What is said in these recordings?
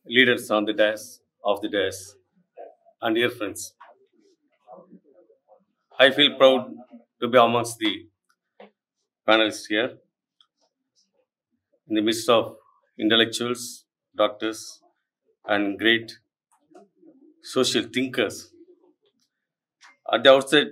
leaders on the dais, and dear friends. I feel proud to be amongst the panelists here in the midst of intellectuals, doctors, and great social thinkers. At the outset,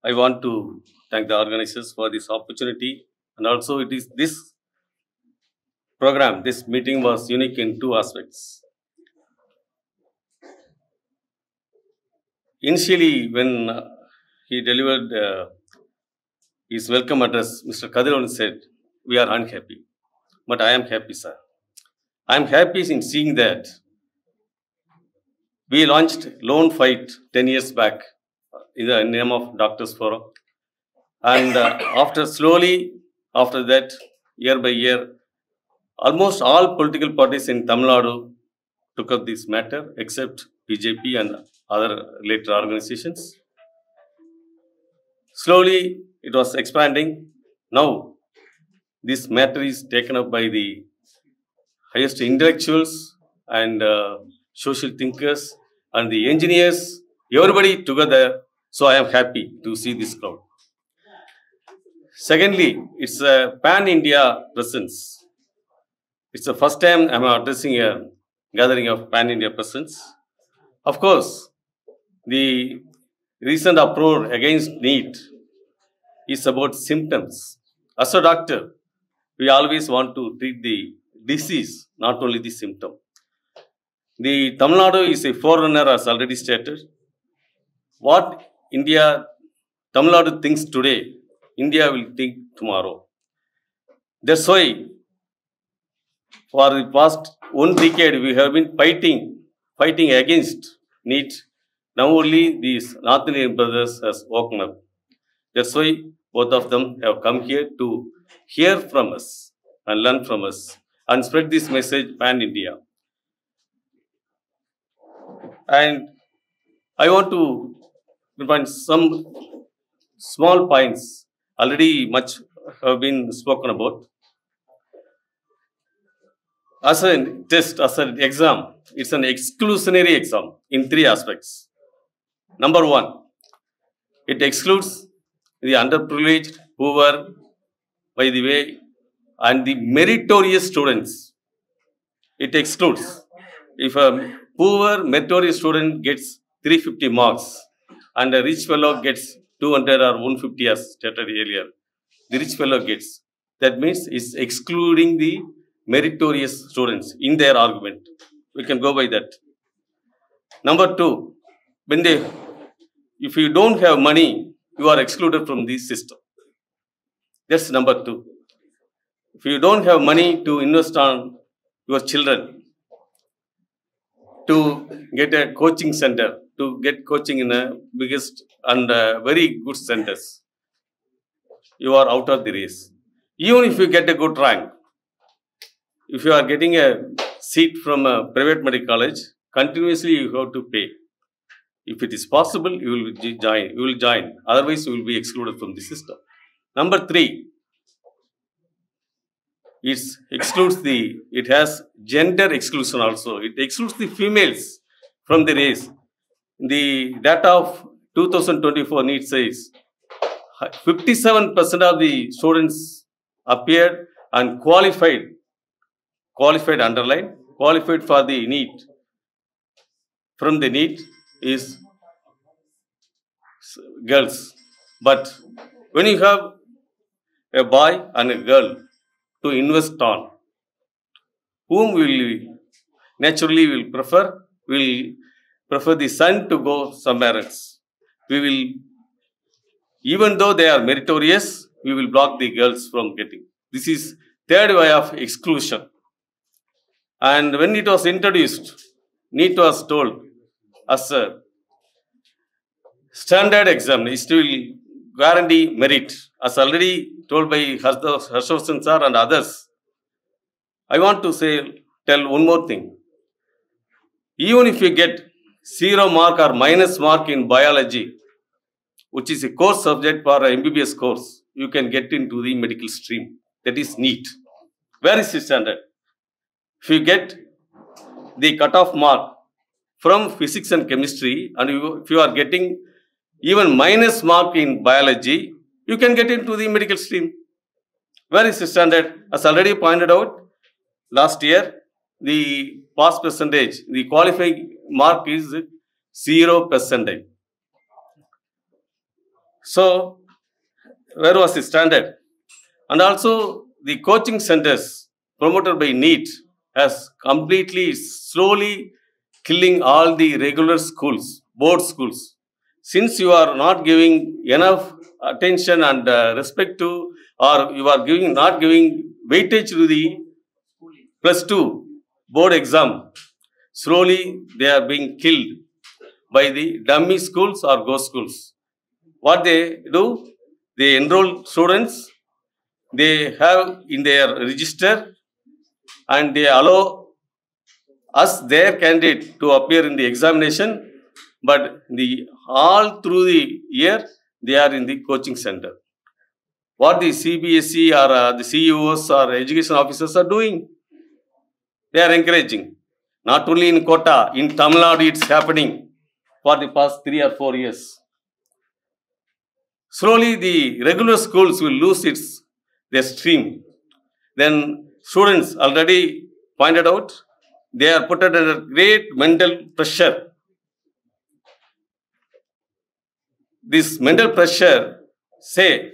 I want to thank the organizers for this opportunity, and also it is this program, this meeting was unique in two aspects. Initially, when he delivered his welcome address, Mr. Kadirwan said, "We are unhappy." But I am happy, sir. I am happy in seeing that we launched Loan Fight 10 years back in the name of Doctors Forum. And after that, year by year, almost all political parties in Tamil Nadu took up this matter, except BJP and other related organizations. Slowly, it was expanding. Now, this matter is taken up by the highest intellectuals and social thinkers and the engineers, everybody together. So, I am happy to see this crowd. Secondly, it's a pan-India presence. It's the first time I'm addressing a gathering of pan-India presence. Of course, the recent uproar against NEET is about symptoms. As a doctor, we always want to treat the disease, not only the symptom. The Tamil Nadu is a forerunner, as already stated. What Tamil Nadu thinks today, India will think tomorrow. That's why, for the past 1 decade, we have been fighting against NEET. Now only these North Indian brothers has woken up. That's why both of them have come here to hear from us and learn from us and spread this message pan-India. And I want to find some small points. Already much have been spoken about. As a test, as an exam, it's an exclusionary exam in 3 aspects. Number 1, it excludes the underprivileged, poor, by the way, and the meritorious students. It excludes. If a poor, meritorious student gets 350 marks and a rich fellow gets 200 or 150 as stated earlier, the rich fellow gets. That means it's excluding the meritorious students in their argument. We can go by that. Number 2, if you don't have money, you are excluded from this system. That's number 2. If you don't have money to invest on your children, to get a coaching center, to get coaching in the biggest and very good centers, you are out of the race. Even if you get a good rank, if you are getting a seat from a private medical college, continuously you have to pay. If it is possible, you will join. Otherwise, you will be excluded from the system. Number 3, it has gender exclusion also. It excludes the females from the race. The data of 2024 NEET says 57% of the students appeared and qualified for the NEET. From the NEET is girls. But when you have a boy and a girl to invest on, whom will prefer the son to go somewhere else. Even though they are meritorious, we will block the girls from getting. This is third way of exclusion. And when it was introduced, NEET was told as a standard exam, it will guarantee merit, as already told by Harshavardhan sir and others. I want to tell one more thing. Even if you get 0 mark or minus mark in biology, which is a core subject for an MBBS course, you can get into the medical stream. That is NEET. Where is the standard? If you get the cutoff mark from physics and chemistry, and if you are getting even minus mark in biology, you can get into the medical stream. Where is the standard? As already pointed out, last year, the pass percentage, the qualifying mark is 0%. So, where was the standard? And also, the coaching centers promoted by NEET has completely, slowly killing all the regular schools, board schools. Since you are not giving enough attention and respect to, or you are not giving weightage to the +2 board exam, slowly they are being killed by the dummy schools or ghost schools. What they do? They enroll students, they have in their register, and they allow us, their candidate, to appear in the examination, but all through the year, they are in the coaching center. What the CBSE or the CEOs or education officers are doing? They are encouraging. Not only in Kota, in Tamil Nadu it's happening for the past 3 or 4 years. Slowly the regular schools will lose their stream. Then students already pointed out, they are put under great mental pressure. This mental pressure, say,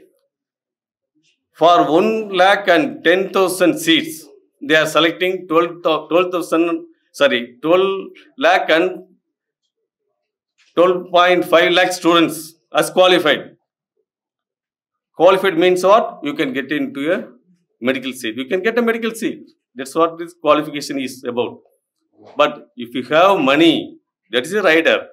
for 1,10,000 seats, they are selecting 12.5 lakh students as qualified. Qualified means what? You can get into a medical seat. You can get a medical seat. That's what this qualification is about. But if you have money, that is a rider.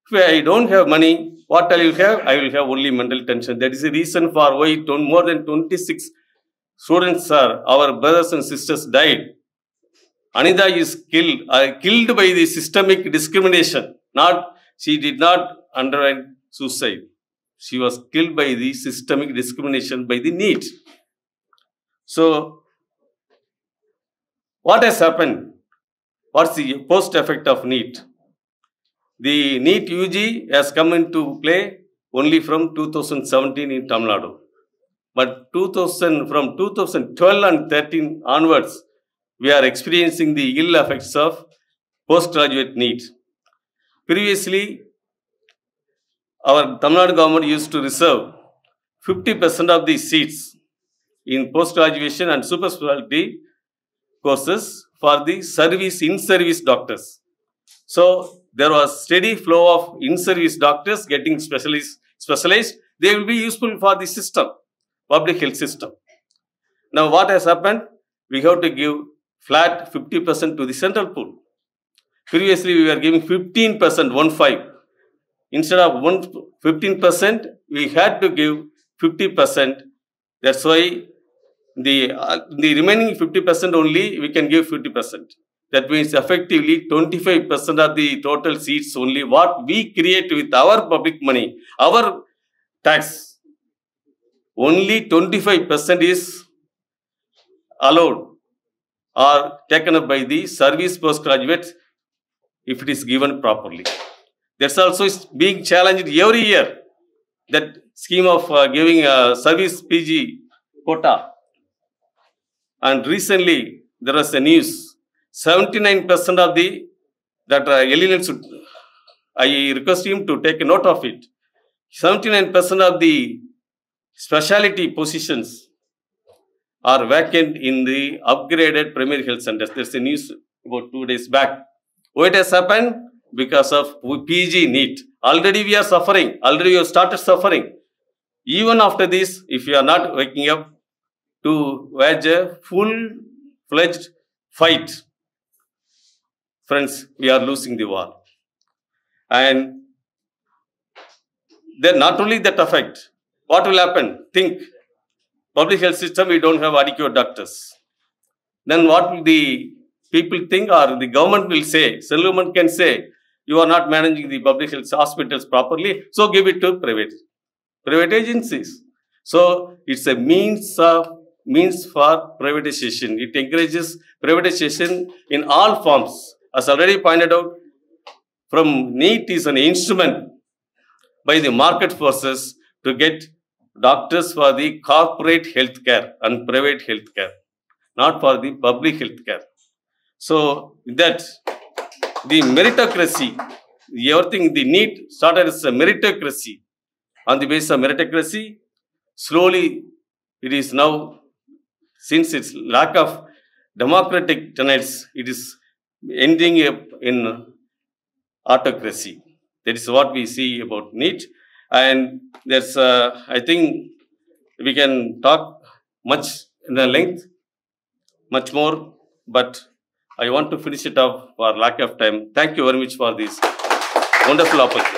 If I don't have money, what I will have? I will have only mental tension. That is the reason for why more than 26 students our brothers and sisters died. Anida is killed by the systemic discrimination. She did not undergo suicide. She was killed by the systemic discrimination by the NEET. So, what has happened? What's the post effect of NEET? The NEET UG has come into play only from 2017 in Tamil Nadu. But from 2012 and 13 onwards, we are experiencing the ill effects of postgraduate NEET. Previously, our Tamil Nadu government used to reserve 50% of the seats in post-graduation and super specialty courses for the in-service doctors. So, there was steady flow of in-service doctors getting specialized. They will be useful for the system, public health system. Now, what has happened? We have to give flat 50% to the central pool. Previously, we were giving 15%, 1.5. Instead of 15%, we had to give 50%. That's why the remaining 50% only we can give 50%. That means effectively 25% of the total seats only what we create with our public money, our tax. Only 25% is allowed or taken up by the service postgraduates if it is given properly. That's also being challenged every year. That scheme of giving a service PG quota. And recently there was a news. 79% of Elimination should, I request him to take a note of it. 79% of the specialty positions are vacant in the upgraded primary health centers. There's a news about 2 days back. What has happened? Because of PG NEET. Already we are suffering. Already we have started suffering. Even after this, if you are not waking up to wage a full-fledged fight, friends, we are losing the war. And then not only that effect, what will happen? Think, public health system, we don't have adequate doctors. Then what will the people think, or the government will say, central government can say, you are not managing the public health hospitals properly, so give it to private agencies. So it's a means for privatization. It encourages privatization in all forms. as already pointed out, from NEET is an instrument by the market forces to get doctors for the corporate healthcare and private healthcare, not for the public healthcare. So that the meritocracy, everything, the NEET started as a meritocracy. On the basis of meritocracy, slowly it is now, since its lack of democratic tenets, it is ending up in autocracy. That is what we see about NEET. And there's, I think we can talk much in the length, much more, but I want to finish it off for lack of time. Thank you very much for this wonderful opportunity.